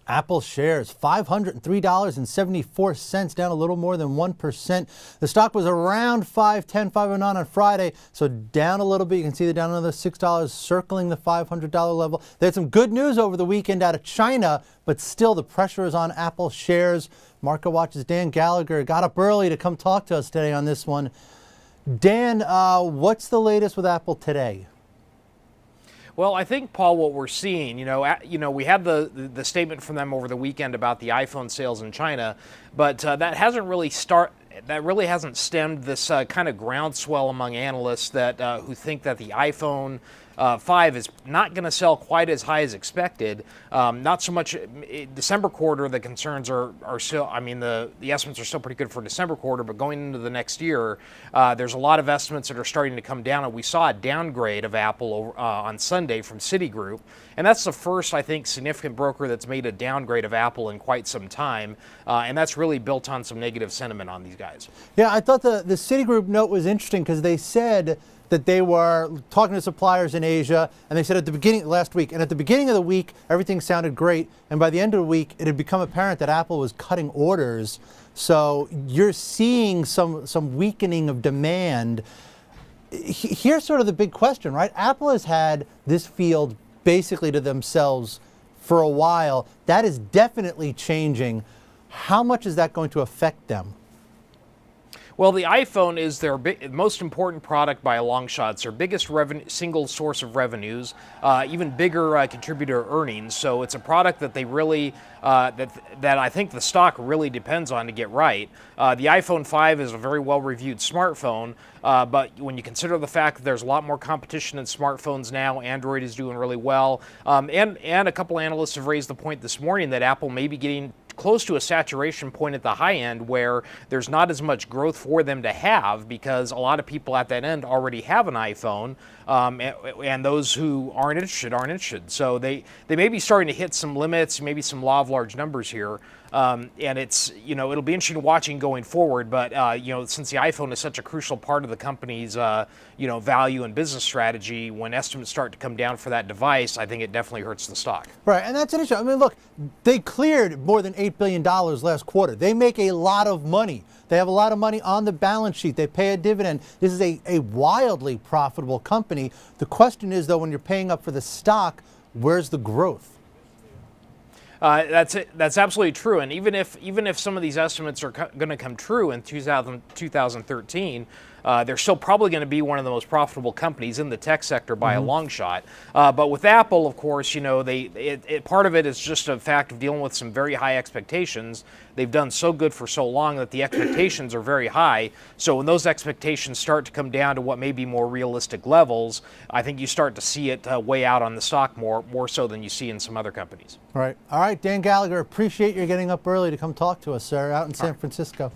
Apple shares $503.74, down a little more than 1%. The stock was around 509 on Friday, so down a little bit. You can see they're down another $6, circling the $500 level. They had some good news over the weekend out of China, but still the pressure is on Apple shares. Market Watch's Dan Gallagher got up early to come talk to us today on this one. Dan, what's the latest with Apple today? Well, I think, Paul, what we're seeing, we had the statement from them over the weekend about the iPhone sales in China, but that really hasn't stemmed this kind of groundswell among analysts that who think that the iPhone 5 is not going to sell quite as high as expected. Not so much December quarter. The concerns are still, the estimates are still pretty good for December quarter, but going into the next year, there's a lot of estimates that are starting to come down. And we saw a downgrade of Apple on Sunday from Citigroup. And that's the first, I think, significant broker that's made a downgrade of Apple in quite some time. And that's really built on some negative sentiment on these guys. Yeah, I thought the Citigroup note was interesting because they said that they were talking to suppliers in Asia, and they said at the beginning last week, and at the beginning of the week, everything sounded great, and by the end of the week, it had become apparent that Apple was cutting orders. So you're seeing some weakening of demand. Here's sort of the big question, right? Apple has had this field basically to themselves for a while. That is definitely changing. How much is that going to affect them? Well, the iPhone is their most important product by a long shot. It's their biggest single source of revenues, even bigger contributor earnings. So it's a product that they really, that I think the stock really depends on to get right. The iPhone 5 is a very well-reviewed smartphone, but when you consider the fact that there's a lot more competition in smartphones now, Android is doing really well, and a couple analysts have raised the point this morning that Apple may be getting close to a saturation point at the high end where there's not as much growth for them to have because a lot of people at that end already have an iPhone, and those who aren't interested. So they may be starting to hit some limits, maybe some law of large numbers here. And it's, it'll be interesting watching going forward, but, since the iPhone is such a crucial part of the company's, value and business strategy, when estimates start to come down for that device, I think it definitely hurts the stock. Right, and that's an issue. I mean, look, they cleared more than $8 billion last quarter. They make a lot of money. They have a lot of money on the balance sheet. They pay a dividend. This is a wildly profitable company. The question is, though, when you're paying up for the stock, where's the growth? That's absolutely true. And even if some of these estimates are going to come true in 2013, they're still probably going to be one of the most profitable companies in the tech sector by a long shot. But with Apple, of course, part of it is just a fact of dealing with some very high expectations. They've done so good for so long that the expectations are very high. So when those expectations start to come down to what may be more realistic levels, I think you start to see it weigh out on the stock more so than you see in some other companies. Right. All right, Dan Gallagher, appreciate your getting up early to come talk to us, sir, out in San Francisco.